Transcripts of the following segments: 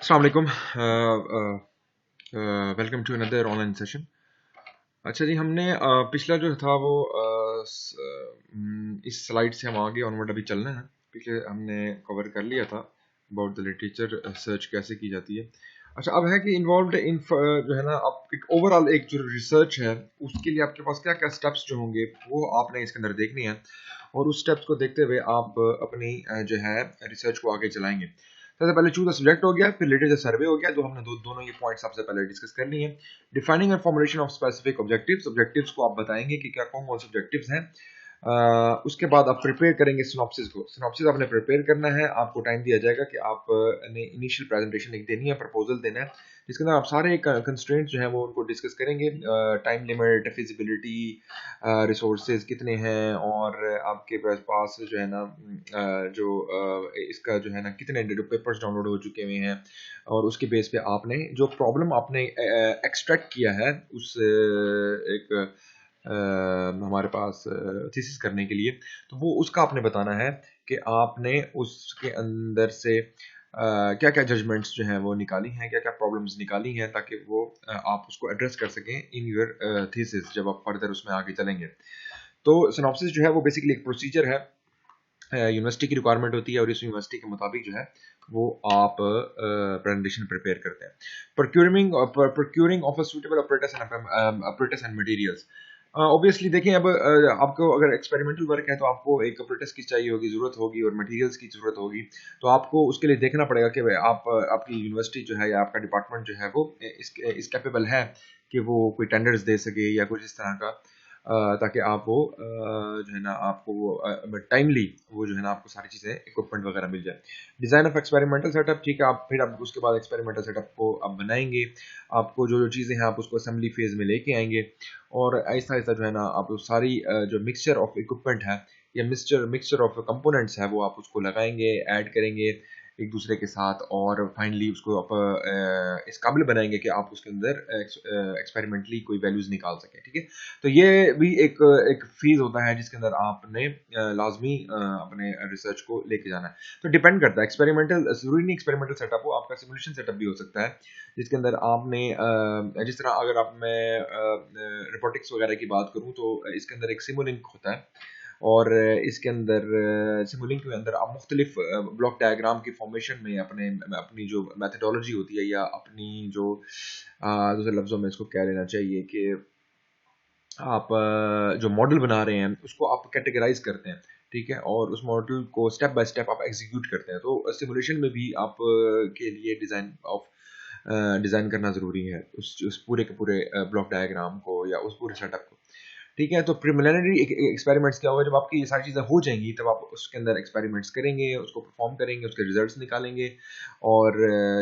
अस्सलाम वालेकुम। Welcome to another online session. अच्छा जी, हमने पिछला जो था वो इस स्लाइड से हम आगे ऑनवर्ड अभी चलना है। पिछले हमने कवर कर लिया था अबाउट द लिटरेचर सर्च कैसे की जाती है। अच्छा, अब है कि इन्वॉल्व इन जो है ना, आप एक ओवरऑल एक जो रिसर्च है उसके लिए आपके पास क्या क्या स्टेप्स जो होंगे वो आपने इसके अंदर देखनी है, और उस स्टेप्स को देखते हुए आप अपनी जो है रिसर्च को आगे चलाएंगे। सबसे पहले चूज द सब्जेक्ट हो गया, फिर लिटरेचर सर्वे हो गया, जो हमने दोनों ये पॉइंट सबसे पहले डिस्कस करनी है। Defining and formulation of specific objectives, objectives को आप बताएंगे कि क्या कौन कौन से ऑब्जेक्टिव्स हैं। उसके बाद आप प्रिपेयर करेंगे सिनॉप्सिस को। सिनॉप्सिस आपने प्रिपेयर करना है, आपको टाइम दिया जाएगा कि आप ने इनिशियल प्रेजेंटेशन एक देनी है, प्रपोजल देना है, जिसके अंदर आप सारे कंस्ट्रेंट्स जो हैं वो उनको डिस्कस करेंगे। टाइम लिमिट, फिजिबिलिटी, रिसोर्सेज कितने हैं, और आपके पास जो है ना इसका जो है ना कितने पेपर्स डाउनलोड हो चुके हुए हैं, और उसके बेस पे आपने जो प्रॉब्लम आपने एक्सट्रैक्ट किया है उस एक हमारे पास थीसिस करने के लिए, तो वो उसका आपने बताना है कि आपने उसके अंदर से क्या क्या जजमेंट्स जो हैं वो निकाली हैं, क्या क्या प्रॉब्लम्स निकाली हैं, ताकि वो आप उसको एड्रेस कर सकें इन योर थीसिस जब आप फर्दर उसमें आगे चलेंगे। तो सिनॉप्सिस जो है वो बेसिकली एक प्रोसीजर है, यूनिवर्सिटी की रिक्वायरमेंट होती है, और इस यूनिवर्सिटी के मुताबिक जो है वो आप प्रेजेंटेशन प्रिपेयर करते हैं। Procuring of a suitable apparatus and materials. Obviously देखें, अब आपको अगर एक्सपेरिमेंटल वर्क है तो आपको एक apparatus की चाहिए होगी, जरूरत होगी, और मटेरियल्स की जरूरत होगी। तो आपको उसके लिए देखना पड़ेगा कि आप आपकी यूनिवर्सिटी जो है या आपका डिपार्टमेंट जो है वो इस कैपेबल है कि वो कोई टेंडर्स दे सके या कुछ इस तरह का, ताकि आप वो जो है ना आपको वो टाइमली वो जो है ना आपको सारी चीज़ें इक्विपमेंट वगैरह मिल जाए। डिज़ाइन ऑफ एक्सपेरिमेंटल सेटअप, ठीक है, आप फिर आप उसके बाद एक्सपेरिमेंटल सेटअप को आप बनाएंगे। आपको जो जो चीज़ें हैं आप उसको असेंबली फेज में लेके आएंगे, और ऐसा ऐसा जो है ना आप वो सारी जो मिक्सचर ऑफ इक्विपमेंट है या मिक्सचर मिक्सचर ऑफ कंपोनेंट्स है वो आप उसको लगाएंगे, ऐड करेंगे एक दूसरे के साथ, और फाइनली उसको आप इस काबिल बनाएंगे कि आप उसके अंदर एक्सपेरिमेंटली कोई वैल्यूज निकाल सकें। ठीक है, तो ये भी एक एक फीस होता है जिसके अंदर आपने लाजमी अपने रिसर्च को लेके जाना है। तो डिपेंड करता है, एक्सपेरिमेंटल जरूरी नहीं एक्सपेरिमेंटल सेटअप हो, आपका सिमुलेशन सेटअप भी हो सकता है, जिसके अंदर आपने जिस तरह अगर आप मैं रोबोटिक्स वगैरह की बात करूं तो इसके अंदर एक सिमुलिंक होता है, और इसके अंदर सिमुलिंक के अंदर आप मुख्तलिफ ब्लॉक डायग्राम की फॉर्मेशन में अपने अपनी जो मैथडोलॉजी होती है, या अपनी जो दूसरे लफ्जों में इसको क्या लेना चाहिए कि आप जो मॉडल बना रहे हैं उसको आप कैटेगराइज करते हैं। ठीक है, और उस मॉडल को स्टेप बाय स्टेप आप एग्जीक्यूट करते हैं। तो सिमुलेशन में भी आप के लिए डिज़ाइन करना ज़रूरी है, उस पूरे के पूरे ब्लॉक डायग्राम को या उस पूरे सेटअप को। ठीक है, तो प्रिलिमिनरी एक्सपेरिमेंट्स क्या होगा, जब आपकी ये सारी चीज़ें हो जाएंगी तब आप उसके अंदर एक्सपेरिमेंट्स करेंगे, उसको परफॉर्म करेंगे, उसके रिजल्ट्स निकालेंगे, और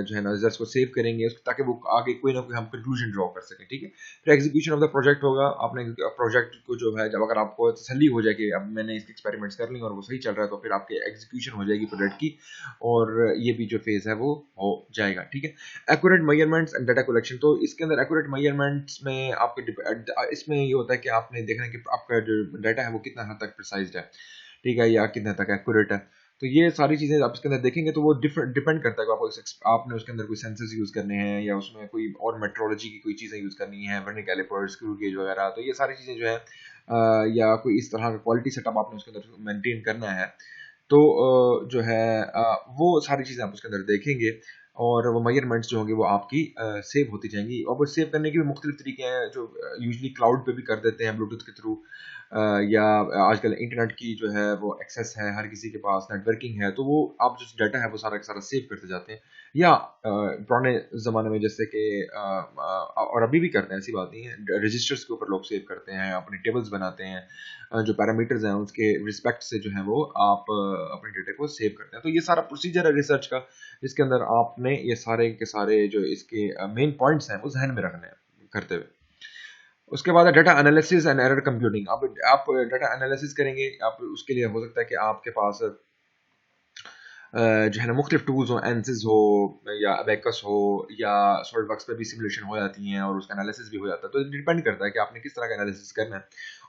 जो है ना रिजल्ट्स को सेव करेंगे ताकि वो आगे कोई ना कोई हम कंक्लूजन ड्रॉ कर सकें। ठीक है, फिर एग्जीक्यूशन ऑफ द प्रोजेक्ट होगा। आपने प्रोजेक्ट को जो है, जब अगर आपको तसल्ली हो जाए कि अब मैंने इसके एक्सपेरिमेंट्स कर ली और वो सही चल रहा है, तो फिर आपकी एग्जीक्यूशन हो जाएगी प्रोजेक्ट की, और ये भी जो फेज है वो हो जाएगा। ठीक है, accurate measurements and data collection. तो इसके अंदर एक्यूरेट मेजरमेंट्स में आपके इसमें ये होता है कि आपने देखना है कि आपका जो डाटा है वो कितना हद तक प्रिसाइज्ड है, ठीक है, या कितना तक एक्यूरेट है। तो ये सारी चीज़ें आप इसके अंदर देखेंगे तो वो डिफरेंट डिपेंड करता है कि आपने उसके अंदर कोई सेंसर्स यूज़ करने हैं, या उसमें कोई और मेट्रोलॉजी की कोई चीज़ें यूज़ करनी है, वर्नियर कैलिपर्स, स्क्रू गेज वगैरह। तो ये सारी चीज़ें जो है या कोई इस तरह का क्वालिटी सेटअप आपने उसके अंदर मेंटेन करना है, तो जो है वो सारी चीज़ें आप उसके अंदर देखेंगे, और वो मेजरमेंट्स जो होंगे वो आपकी सेव होती जाएंगी। और वो सेव करने के भी मुख्तलिफ तरीके हैं, जो यूजली क्लाउड पे भी कर देते हैं ब्लूटूथ के थ्रू, या आजकल इंटरनेट की जो है वो एक्सेस है, हर किसी के पास नेटवर्किंग है, तो वो आप जो डाटा है वो सारा का सारा सेव करते जाते हैं। या पुराने ज़माने में जैसे कि और अभी भी करते हैं, ऐसी बात नहीं है, रजिस्टर्स के ऊपर लोग सेव करते हैं, अपने टेबल्स बनाते हैं, जो पैरामीटर्स हैं उसके रिस्पेक्ट से जो है वो आप अपने डेटा को सेव करते हैं। तो ये सारा प्रोसीजर है रिसर्च का, जिसके अंदर आपने ये सारे के सारे जो इसके मेन पॉइंट्स हैं वो जहन में रखने हैं करते हुए। उसके बाद है data analysis and error computing. अब आप डाटा एनालिसिस करेंगे, आप उसके लिए हो सकता है कि आपके पास जो है ना मुख्तलिफ टूल्स हो, एनसिस हो या अबेकस हो या सॉलिडवर्क्स पे भी सिमुलेशन हो जाती हैं और उसका एनालिसिस भी हो जाता है। तो डिपेंड करता है कि आपने किस तरह का एनालिसिस करना है।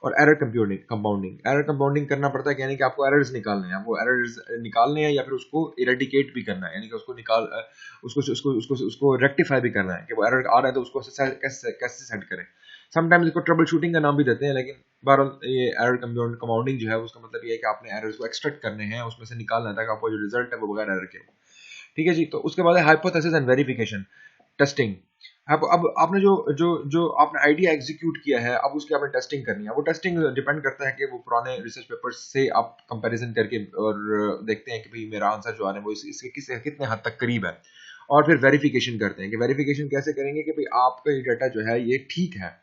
और एरर कंपाउंडिंग करना पड़ता है, यानी कि आपको एरर्स निकालने हैं, आपको एरर्स निकालने हैं या फिर उसको इरेडिकेट भी करना है, यानी कि उसको निकाल उसको उसको उसको उसको रेक्टिफाई भी करना है कि वो एरर आ रहा है तो उसको कैसे कैसे सेट करें। समटाइम्स इसको ट्रबल शूटिंग का नाम भी देते हैं, लेकिन बहरहाल ये एरर कंपाउंडिंग जो है उसका मतलब ये है कि आपने एरर्स को एक्सट्रैक्ट करने हैं, उसमें से निकालना है ताकि आपका जो रिजल्ट है वो बगैर एरर के हो। ठीक है जी। तो उसके बाद है हाइपोथेसिस एंड वेरिफिकेशन, टेस्टिंग। अब आपने जो जो जो आपने आइडिया एग्जीक्यूट किया है, अब उसकी आपने टेस्टिंग करनी है। वो टेस्टिंग डिपेंड करता है कि वो पुराने रिसर्च पेपर्स से आप कंपैरिजन करके और देखते हैं कि भाई मेरा आंसर जो आ रहा है वो इसके कितने हद तक करीब है। और फिर वेरिफिकेशन करते हैं कि वेरिफिकेशन कैसे करेंगे कि भाई आपका ये डाटा जो है ये ठीक है।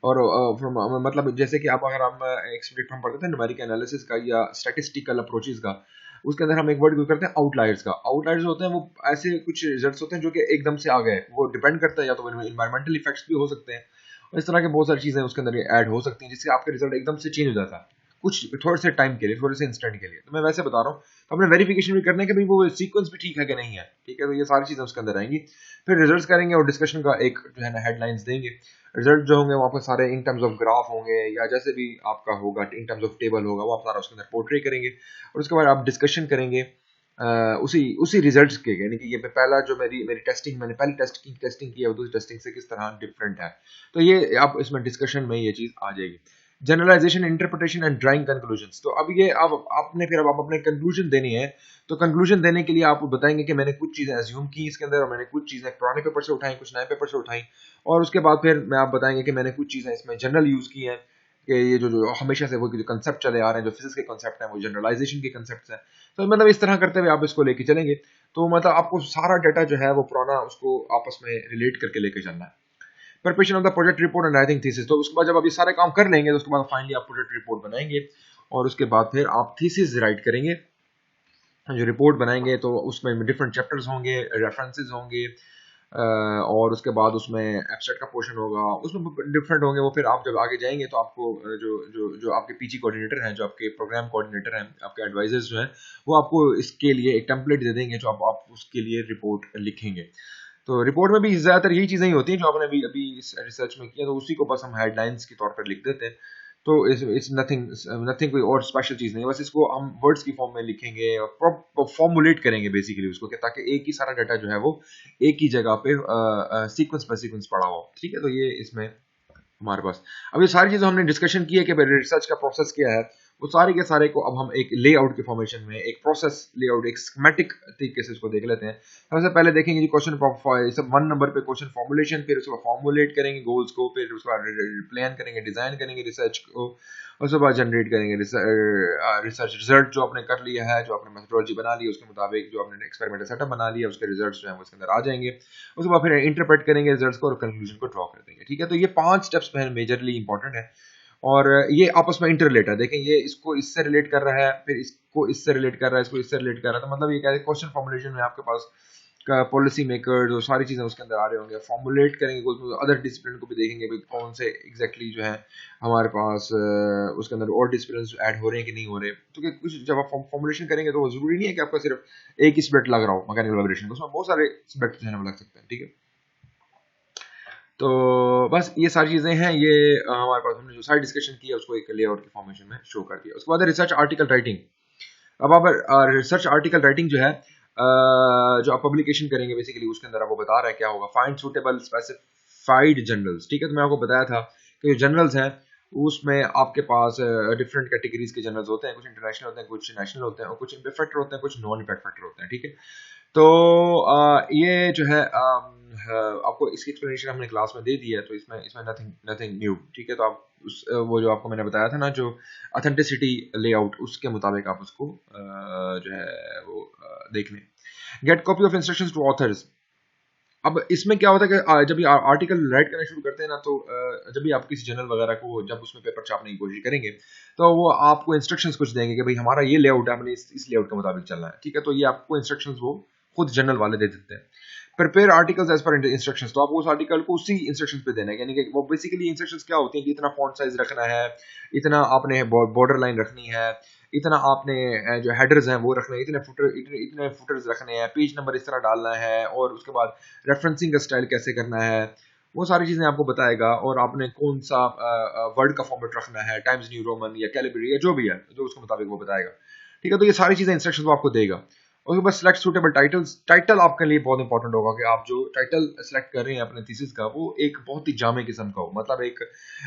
और मतलब जैसे कि आप अगर हम एक सब्जेक्ट हम पढ़ते थे न्यूमेरिकल एनालिसिस का या स्टैटिस्टिकल अप्रोचेस का, उसके अंदर हम एक वर्ड यूज करते हैं आउटलायर्स का। आउटलायर्स होते हैं वो ऐसे कुछ रिजल्ट्स होते हैं जो कि एकदम से आ गए, वो डिपेंड करता है या तो इन्वायरमेंटल इफेक्ट्स भी हो सकते हैं और इस तरह के बहुत सारी चीजें उसके अंदर ऐड हो सकती हैं जिससे आपका रिजल्ट एकदम से चेंज हो जाता है कुछ थोड़े से टाइम के लिए, थोड़े से इंस्टेंट के लिए। तो मैं वैसे बता रहा हूँ, तो हमने वेरिफिकेशन भी करना है कि भाई वो सीक्वेंस भी ठीक है कि नहीं है। ठीक है, तो ये सारी चीजें उसके अंदर आएंगी। फिर रिजल्ट्स करेंगे और डिस्कशन का एक जो है ना हेडलाइंस देंगे। रिजल्ट जो होंगे वो आपके सारे इन टर्म्स ऑफ ग्राफ होंगे या जैसे भी आपका होगा इन टर्म्स ऑफ टेबल होगा, वो आप सारा उसके अंदर पोर्ट्रे करेंगे और उसके बाद आप डिस्कशन करेंगे उसी उसी रिजल्ट्स के, यानी कि ये पहला जो मेरी मेरी टेस्टिंग, मैंने पहली टेस्टिंग की है वो दूसरी टेस्टिंग से किस तरह डिफरेंट है। तो ये आप इसमें डिस्कशन में ये चीज आ जाएगी। Generalisation, interpretation and drawing conclusions. तो अब ये अब आपने फिर अब आप अपने कंक्लूजन देनी है। तो कंक्लूजन देने के लिए आप बताएंगे कि मैंने कुछ चीजें एज्यूम की इसके अंदर और मैंने कुछ चीजें पुराने पेपर से उठाई, कुछ नए पेपर से उठाई। और उसके बाद फिर मैं आप बताएंगे कि मैंने कुछ चीजें इसमें जनरल यूज की हैं कि ये जो हमेशा से वो जो कंसेप्ट चले आ रहे हैं, जो फिजिक्स के कंसेप्ट हैं, वो जनरलाइजेशन के कंसेप्ट हैं। तो मतलब इस तरह करते हुए आप इसको लेके चलेंगे। तो मतलब आपको सारा डाटा जो है वो पुराना उसको आपस में रिलेट करके लेके चलना है। Preparation of the project report and writing thesis. तो उसके बाद जब आप ये सारे काम कर लेंगे तो उसके बाद फाइनली आप प्रोजेक्ट रिपोर्ट बनाएंगे और उसके बाद फिर आप थीसिस राइट करेंगे। जो रिपोर्ट बनाएंगे तो उसमें डिफरेंट चैप्टर्स होंगे, रेफरेंसेस होंगे और उसके बाद उसमें एब्स्ट्रैक्ट का पोर्शन होगा, उसमें डिफरेंट होंगे। वो फिर आप जब आगे जाएंगे तो आपको जो जो जो आपके पीजी कोऑर्डिनेटर हैं, जो आपके प्रोग्राम कोऑर्डिनेटर हैं, आपके एडवाइजर्स जो हैं, वो आपको इसके लिए एक टेम्पलेट दे देंगे जो आप उसके लिए रिपोर्ट लिखेंगे। तो रिपोर्ट में भी ज्यादातर यही चीजें ही होती हैं जो आपने अभी अभी इस रिसर्च में किया, तो उसी को बस हम हेडलाइंस के तौर पर लिख देते हैं। तो इट्स नथिंग नथिंग कोई और स्पेशल चीज नहीं है, बस इसको हम वर्ड्स की फॉर्म में लिखेंगे और फॉर्मुलेट करेंगे बेसिकली उसको, कि ताकि एक ही सारा डाटा जो है वो एक ही जगह पे सीक्वेंस बाय सीक्वेंस पड़ा हो। ठीक है, तो ये इसमें हमारे पास अब ये सारी चीजें हमने डिस्कशन की है कि रिसर्च का प्रोसेस क्या है, वो सारे के सारे को अब हम एक लेआउट के फॉर्मेशन में, एक प्रोसेस लेआउट, एक स्कीमेटिक तरीके से इसको देख लेते हैं। सबसे पहले देखेंगे जी क्वेश्चन सब 1 नंबर पे क्वेश्चन फॉर्मुलेशन, फिर उसको फॉर्मुलेट करेंगे गोल्स को, फिर उसके बाद प्लान करेंगे, डिजाइन करेंगे रिसर्च को, उसके बाद जनरेट करेंगे रिसर्च रिजल्ट जो आपने कर लिया है, जो आपने मेथोडोलॉजी बना ली है उसके मुताबिक, जो आपने एक्सपेरिमेंटल सेटअप बना लिया, उसके रिजल्ट्स जो हैं वो इसके अंदर आ जाएंगे। उसके बाद फिर इंटरप्रेट करेंगे रिजल्ट्स को और कंक्लूजन को ड्रॉ कर देंगे। ठीक है, तो ये 5 स्टेप्स मेजरली इंपॉर्टेंट है और ये आपस में इंटरलेट है। देखें, ये इसको इससे रिलेट कर रहा है, फिर इसको इससे रिलेट कर रहा है, इसको इससे रिलेट कर रहा है। तो मतलब ये क्या है, क्वेश्चन फॉर्मुलेशन में आपके पास का पॉलिसी मेकर जो सारी चीजें उसके अंदर आ रहे होंगे, फॉर्मुलेट करेंगे, अदर डिसिप्लिन को भी देखेंगे भाई कौन से एग्जैक्टली जो है हमारे पास उसके अंदर और डिसिप्लिन ऐड हो रहे हैं कि नहीं हो रहे। तो कुछ जब आप फॉर्मुलेशन करेंगे तो जरूरी नहीं है कि आपका सिर्फ एक ही सब्जेक्ट लग रहा हो मैकेनिकल वाइब्रेशन, उसमें बहुत सारे सब्जेक्ट जो है लग सकते हैं। ठीक है, तो बस ये सारी चीजें हैं। ये हमारे पास हमने जो सारी डिस्कशन की है उसको एक लेआउट के फॉर्मेशन में शो कर दिया। उसके बाद रिसर्च आर्टिकल राइटिंग। अब आप रिसर्च आर्टिकल राइटिंग जो है जो आप पब्लिकेशन करेंगे बेसिकली उसके अंदर आपको बता रहा है क्या होगा, फाइंड सुटेबल स्पेसिफाइड जर्नल्स। ठीक है, तो मैं आपको बताया था कि जो जर्नल्स हैं उसमें आपके पास डिफरेंट कैटेगरीज के जर्नल्स होते हैं, कुछ इंटरनेशनल होते हैं, कुछ नेशनल होते हैं और कुछ इम्पैक्ट फैक्टर होते हैं, कुछ नॉन इम्पैक्ट फैक्टर होते हैं। ठीक है, तो ये जो है आपको इसकी एक्सप्लेनेशन हमने क्लास में दे दी है, तो इसमें इसमें नथिंग नथिंग न्यू। ठीक है, तो आप वो जो आपको मैंने बताया था ना, जो ऑथेंटिसिटी लेआउट, उसके मुताबिक आप उसको जो है वो देख लें। Get copy of instructions to authors. अब इसमें क्या होता है कि जब ये आर्टिकल राइट करना शुरू करते हैं ना, तो जब भी आप किसी जर्नल वगैरह को जब उसमें पेपर छापने की कोशिश करेंगे तो वो आपको इंस्ट्रक्शंस कुछ देंगे कि भाई हमारा ये लेआउट है, हमने इस लेआउट के मुताबिक चलना है। ठीक है, तो ये आपको इंस्ट्रक्शंस वो खुद जर्नल वाले दे देते हैं। Prepare articles as per instructions, तो आपको उस आर्टिकल को उसी इंस्ट्रक्शंस पे देना है, यानी कि वो बेसिकली इंस्ट्रक्शंस क्या होती हैं कि इतना फॉन्ट साइज रखना है, इतना आपने बॉर्डर लाइन रखनी है, इतना आपने जो हेडर्स हैं वो रखने हैं, इतने फुटर्स रखने हैं, पेज नंबर इस तरह डालना है, और उसके बाद रेफरेंसिंग का स्टाइल कैसे करना है, वो सारी चीज़ें आपको बताएगा। और आपने कौन सा वर्ड का फॉर्मेट रखना है, टाइम्स न्यू रोमन या कैलिब्री या जो भी है, जो उसके मुताबिक वो बताएगा। ठीक है, तो ये सारी चीज़ें इंस्ट्रक्शन वो आपको देगा। उसके बाद सिलेक्ट सूटेबल टाइटल्स। टाइटल आपके लिए बहुत इंपॉर्टेंट होगा कि आप जो टाइटल सेलेक्ट कर रहे हैं अपने थीसिस का, वो एक बहुत ही जामे किस्म का हो, मतलब एक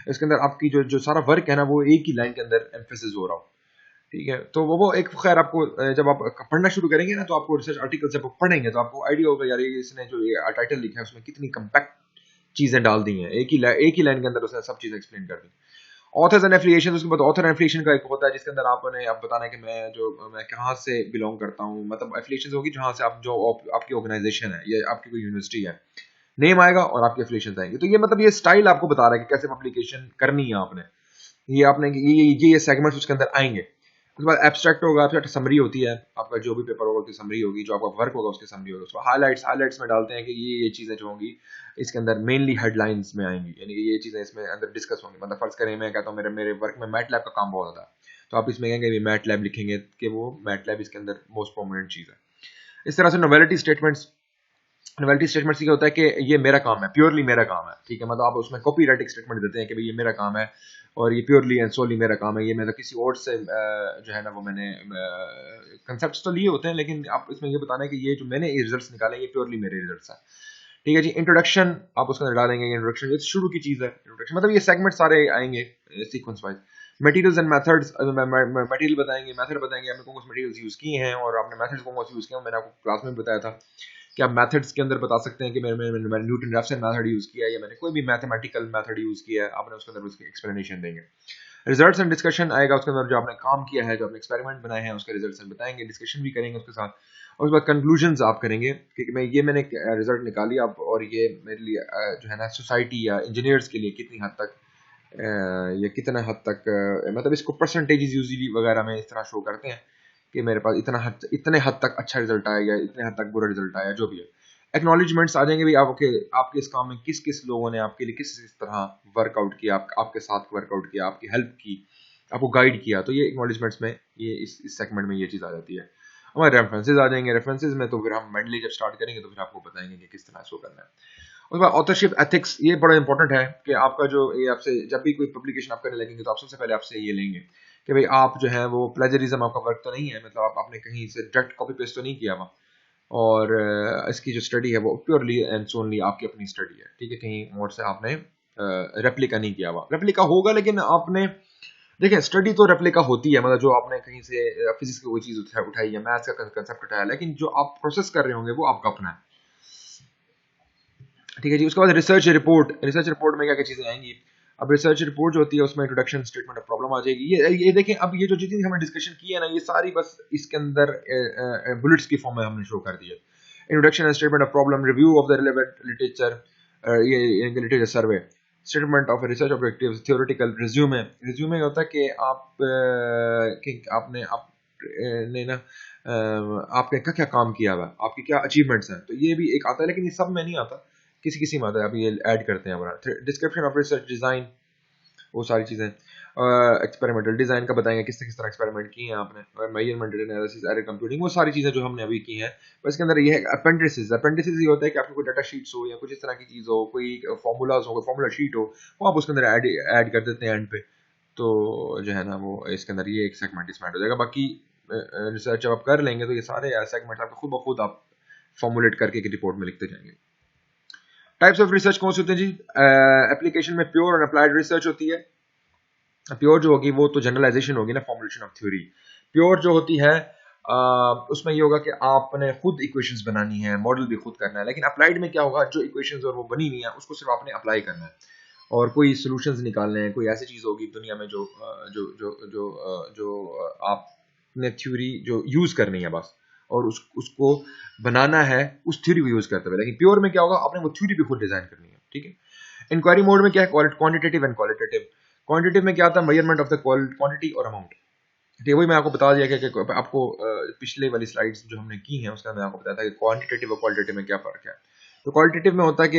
इसके अंदर आपकी जो जो सारा वर्क है ना, वो एक ही लाइन के अंदर एम्फेसिस हो रहा हो। ठीक है, तो वो एक खैर आपको जब आप पढ़ना शुरू करेंगे ना, तो आपको रिसर्च आर्टिकल जब आप पढ़ेंगे तो आपको आइडिया होगा यार ये इसने जो ये टाइटल लिखा है उसमें कितनी कम्पैक्ट चीजें डाल दी हैं, एक ही लाइन के अंदर उसने सब चीजें एक्सप्लेन कर दी। ऑथर्स एंड एफिलिएशन, उसके बाद ऑथर एफिलिएशन का एक होता है जिसके अंदर आपने आप बताना है कि मैं कहाँ से बिलोंग करता हूँ, मतलब एफिलिएशन होगी जहाँ से आप जो आपकी ऑर्गेनाइजेशन है या आपकी कोई यूनिवर्सिटी है, नेम आएगा और आपके एफिलिएशन आएंगे। तो ये मतलब ये स्टाइल आपको बता रहा है कि कैसे पब्लिकेशन करनी है आपने, ये आपने ये सेगमेंट्स उसके अंदर आएंगे। उसके बाद एब्स्ट्रैक्ट होगा, एब्स्ट्रैक्ट समरी होती है, आपका जो भी पेपर होगा उसकी समरी होगी, जो आपका वर्क होगा उसकी समरी होगी। उसको हाइलाइट्स में डालते हैं कि ये चीजें जो होंगी इसके अंदर मेनली हेडलाइंस में आएंगी, यानी कि ये चीजें इसमें अंदर डिस्कस होंगी। मतलब फर्ज करें मैं कहता हूँ मेरे मेरे वर्क में मैट लैब का काम बहुत ज्यादा है, तो आप इसमें कहेंगे मैट लैब लिखेंगे कि वो मैट लैब इसके अंदर मोस्ट प्रोमिनेंट चीज है। इस तरह से नोवेलिटी स्टेटमेंट्स, नोवेलिटी स्टेटमेंट ये होता है कि ये मेरा काम है, प्योरली मेरा काम है। ठीक है, मतलब आप उसमें कॉपीराइटिंग स्टेटमेंट देते हैं कि भाई ये मेरा काम है और ये प्योरली एंड सोली मेरा काम है, ये मैं तो किसी और से जो है ना वो मैंने कंसेप्ट तो लिए होते हैं, लेकिन आप इसमें ये बताना है कि ये जो मैंने ये रिजल्ट्स निकाले ये प्योरली मेरे रिजल्ट्स हैं। ठीक है जी, इंट्रोडक्शन आप उसके अंदर डालेंगे, इंट्रोडक्शन ये शुरू की चीज है। इंट्रोडक्शन मतलब ये सेगमेंट सारे आएंगे sequence wise. Materials and methods, material बताएंगे, मेथड बताएंगे, आपने कौन से मटेरियल्स यूज किए हैं और आपने मेथड्स कौन से यूज किए हैं। मैंने आपको क्लास में बताया था कि आप मेथड्स के अंदर बता सकते हैं कि मैंने न्यूटन रैफसन मेथड यूज किया है या मैंने कोई भी मैथमेटिकल मेथड यूज किया है, आपने उसके अंदर उसकी एक्सप्लेनेशन देंगे। रिजल्ट्स एंड डिस्कशन आएगा, उसके अंदर जो आपने काम किया है, जो आपने एक्सपेरिमेंट बनाए हैं उसके रिजल्ट्स बताएंगे, डिस्कशन भी करेंगे उसके साथ। और उसके बाद कंक्लूजन्स आप करेंगे कि मैंने रिजल्ट निकाली अब, और ये मेरे लिए जो है ना सोसाइटी या इंजीनियर्स के लिए कितनी हद तक या कितना हद तक मतलब इसको परसेंटेजेस यूजुअली वगैरह में इस तरह शो करते हैं कि मेरे पास इतने हद तक अच्छा रिजल्ट आया या इतने हद तक बुरा रिजल्ट आया, जो भी है। एक्नॉलेजमेंट्स आ जाएंगे भाई, आपके इस काम में किस किस लोगों ने आपके लिए किस किस तरह वर्कआउट किया, आपके साथ वर्कआउट किया, आपकी हेल्प की, आपको गाइड किया। तो ये एक्नॉलेजमेंट्स में ये इस सेगमेंट में ये चीज़ आ जाती है। हमारे रेफरेंसेज आ जाएंगे, रेफरेंसेज में तो फिर हम मेंटली जब स्टार्ट करेंगे तो फिर आपको बताएंगे कि किस तरह शो करना है। उसके बाद ऑथरशिप एथिक्स, ये बड़ा इंपॉर्टेंट है कि आपका जो ये आपसे जब भी कोई पब्लिकेशन आप करने लगेंगे तो आप सबसे पहले आपसे ये लेंगे कि भाई आप जो है वो प्लेजरिज्म आपका वर्क तो नहीं है, मतलब आपने कहीं से डायरेक्ट कॉपी पेस्ट तो नहीं किया हुआ, और इसकी जो स्टडी है वो प्योरली एंड सोनली आपकी अपनी स्टडी है। ठीक है, कहीं और से आपने रेप्लिका नहीं किया हुआ। रेप्लिका होगा लेकिन आपने देखिए स्टडी तो रेप्लिका होती है, मतलब जो आपने कहीं से फिजिक्स की कोई चीज उठाई है, मैथ्स का कंसेप्ट उठाया, लेकिन जो आप प्रोसेस कर रहे होंगे वो आपका अपना है। ठीक है जी, उसके बाद रिसर्च रिपोर्ट। रिसर्च रिपोर्ट में क्या क्या चीजें आएंगी? अब रिसर्च रिपोर्ट जो होती है उसमें इंट्रोडक्शन, स्टेटमेंट ऑफ प्रॉब्लम आ जाएगी। ये देखें, अब ये जो जितनी हमने डिस्कशन की है ना, ये सारी बस इसके अंदर बुलेट्स की फॉर्म में हमने शो कर दिया। Introduction and statement of problem, review of the relevant literature, ये literature survey, statement of research objectives, theoretical resume. Resume होता है कि आपने ने ना आपने क्या क्या काम किया हुआ, आपकी क्या अचीवमेंट्स हैं, तो ये भी एक आता है, लेकिन ये सब में नहीं आता, किसी किसी में आता है। अभी ये ऐड करते हैं हमारा डिस्क्रिप्शन ऑफ रिसर्च डिजाइन, वो सारी चीजें। एक्सपेरिमेंटल डिजाइन का बताएंगे किस तरह एक्सपेरिमेंट किए हैं आपने, मेजरमेंट, एनालिसिस, एरर कंप्यूटिंग, वो सारी चीजें जो हमने अभी की हैं। पर इसके अंदर ये है अपेंडिसेस। अपेंडिसेस ये होता है कि आपकी कोई डाटा शीट्स हो या कुछ इस तरह की चीज हो, कोई फॉर्मूलाज हो, कोई फॉर्मूला शीट हो, वो आप उसके अंदर ऐड कर देते हैं एंड पे, तो जो है ना वो इसके अंदर ये एक सेगमेंट इसमें ऐड हो जाएगा। बाकी रिसर्च जब आप कर लेंगे तो ये सारे सेगमेंट आपको खुद ब खुद आप फॉर्मुलेट करके एक रिपोर्ट में लिखते जाएंगे। टाइप्स ऑफ रिसर्च कौन से होते हैं जी? एप्लीकेशन में प्योर और अप्लाइड रिसर्च होती है। प्योर जो होगी वो तो जनरलाइजेशन होगी ना, फॉर्मुलेशन ऑफ थ्योरी। प्योर जो होती है उसमें ये होगा कि आपने खुद इक्वेशंस बनानी है, मॉडल भी खुद करना है। लेकिन अप्लाइड में क्या होगा, जो इक्वेशंस और वो बनी हुई है उसको सिर्फ आपने अप्लाई करना है और कोई सॉल्यूशंस निकालने हैं। कोई ऐसी चीज होगी दुनिया में जो जो जो जो जो आपने थ्योरी जो यूज करनी है बस, और उसको बनाना है उस थ्योरी को यूज करते हुए। लेकिन प्योर में क्या होगा, आपने वो थ्योरी भी खुद डिजाइन करनी है। ठीक है, इंक्वायरी मोड में क्या है, क्वांटिटेटिव एंड क्वालिटेटिव। क्वांटिटेटिव में क्या आता है, मेजरमेंट ऑफ द क्वांटिटी और अमाउंट। ठीक है, वही मैं आपको बता दिया कि आपको पिछले वाली स्लाइड्स जो हमने की हैं उसका मैं आपको बताया था कि क्वांटिटेटिव और क्वालिटेटिव में क्या फर्क है। तो क्वालिटेटिव में होता है कि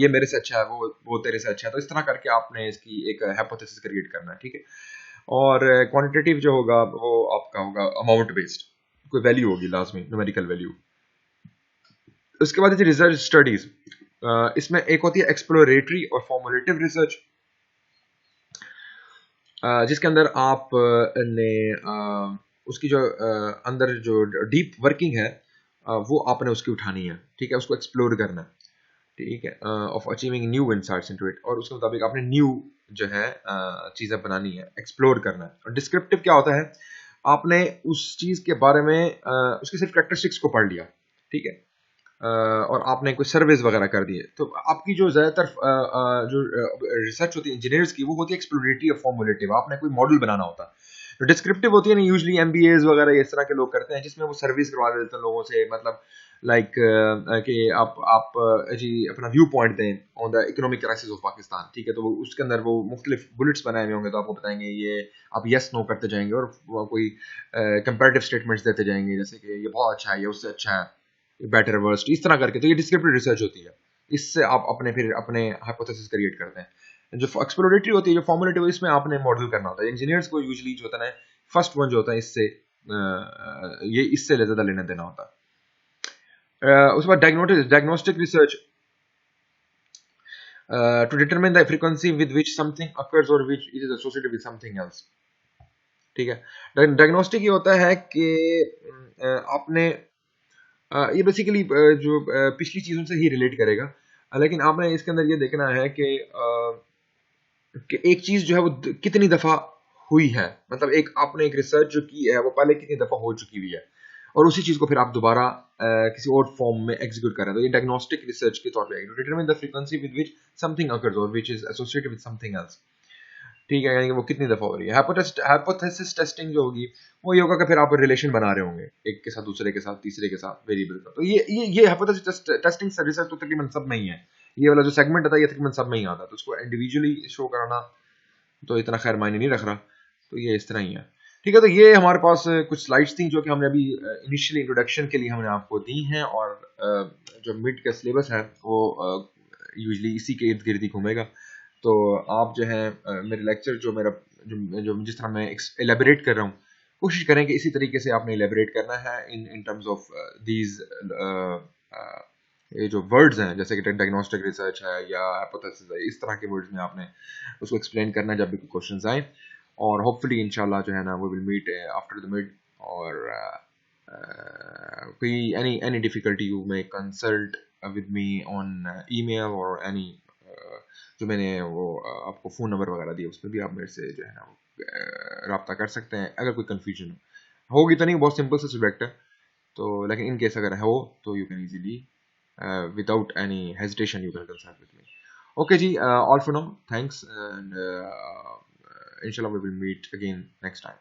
ये मेरे से अच्छा है, वो तेरे से अच्छा है, तो इस तरह करके आपने इसकी एक हाइपोथेसिस क्रिएट करना है। ठीक है, और क्वांटिटेटिव जो होगा वो आपका होगा अमाउंट बेस्ड, कोई वैल्यू होगी लाजमी, न्यूमेरिकल वैल्यू। उसके बाद रिसर्च स्टडीज, इसमें एक होती है एक्सप्लोरेटरी और फॉर्मुलेटिव रिसर्च, जिसके अंदर आप ने उसकी जो अंदर जो डीप वर्किंग है वो आपने उसकी उठानी है, ठीक है, उसको एक्सप्लोर करना है, ठीक है, of achieving new insights into it, और उसके मुताबिक आपने न्यू जो है चीज़ें बनानी है, एक्सप्लोर करना है। और डिस्क्रिप्टिव क्या होता है, आपने उस चीज़ के बारे में उसकी सिर्फ कैरेक्टरिस्टिक्स को पढ़ लिया, ठीक है, और आपने कोई सर्वेज वगैरह कर दिए, तो आपकी जो ज़्यादातर जो रिसर्च होती है इंजीनियर्स की, वो होती है एक्सप्लोरेटरी और फॉर्मुलेटिव, आपने कोई मॉडल बनाना होता है। तो डिस्क्रिप्टिव होती है ना, यूजली एमबीएज वगैरह इस तरह के लोग करते हैं, जिसमें वो सर्विस करवा देते हैं लोगों से, मतलब लाइक कि आप जी अपना व्यू पॉइंट दें on the economic crisis of Pakistan, ठीक है, तो वो उसके अंदर वो मुख्तलिफ बुलेट्स बनाए हुए होंगे, तो आपको बताएंगे ये, आप यस नो करते जाएंगे और वो कोई कंपैरेटिव स्टेटमेंट्स देते जाएंगे, जैसे कि ये बहुत अच्छा है, ये उससे अच्छा है, बेटर वर्स्ट, इस तरह करके। तो ये डिस्क्रिप्टिव रिसर्च होती है, इससे आप फिर अपने हाइपोथेसिस क्रिएट करते हैं। जो एक्सप्लोरेटरी होती है, जो फॉर्मुलेटिव, इसमें आपने मॉडल करना होता है। इंजीनियर्स को यूजुअली जो होता है फर्स्ट वन जो होता है, इससे ये इससे ज़्यादा लेना देना होता है। उसके बाद diagnostic research, to determine the frequency with which something occurs और which is associated with something else, ठीक है। डायग्नोस्टिक ये होता है कि आपने ये बेसिकली जो पिछली चीज़ों से ही रिलेट करेगा, लेकिन आपने इसके अंदर ये देखना है कि एक चीज़ जो है वो कितनी दफ़ा हुई है, मतलब एक आपने एक रिसर्च जो की है वो पहले कितनी दफ़ा हो चुकी हुई है, और उसी चीज़ को फिर आप दोबारा किसी और फॉर्म में एग्जीक्यूट कर रहे हैं, तो ये डायग्नोस्टिक रिसर्च के तौर पे determine the frequency with which something occurs और which is associated with something else, ठीक है, यानी कि वो कितनी दफ़ा हो रही है। हाइपोथेसिस टेस्टिंग जो होगी वो ये होगा कि फिर आप रिलेशन बना रहे होंगे एक के साथ, दूसरे के साथ, तीसरे के साथ, वेरिएबल का। तो ये हाइपोथेसिस टेस्टिंग रिसर्च तो तकरीबन सब में ही है, ये वाला जो सेगमेंट आता है ये तकरीबन सब में ही आता है, तो उसको इंडिविजुअली शो कराना तो इतना खैर मायने नहीं रख रहा, तो ये इस तरह ही है, ठीक है। तो ये हमारे पास कुछ स्लाइड्स थी जो कि हमने अभी इनिशियली इंट्रोडक्शन के लिए हमने आपको दी हैं, और जो मिड का सिलेबस है वो यूजली इसी के इर्द गिर्द ही घूमेगा। तो आप जो है मेरे लेक्चर जो मेरा जो जिस तरह मैं एलेबरेट कर रहा हूँ, कोशिश करें कि इसी तरीके से आपने एलेबरेट करना है इन टर्म्स ऑफ दीज ये जो वर्ड्स हैं, जैसे कि डायग्नोस्टिक रिसर्च है या हाइपोथेसिस है, इस तरह के वर्ड्स में आपने उसको एक्सप्लेन करना है जब भी कोई क्वेश्चंस आए, और होपफुली इंशाल्लाह जो है ना we will meet after the mid, और कोई any difficulty you may consult with me on email और एनी, जो मैंने वो आपको फ़ोन नंबर वगैरह दिया, उस पर भी आप मेरे से जो है ना रब्ता कर सकते हैं अगर कोई कन्फ्यूजन होगी तो। नहीं, बहुत सिंपल सा सब्जेक्ट है, तो लेकिन इन केस अगर हो तो you can easily without any hesitation you can consult with me. Okay ji, all for now, thanks, and inshallah we will meet again next time.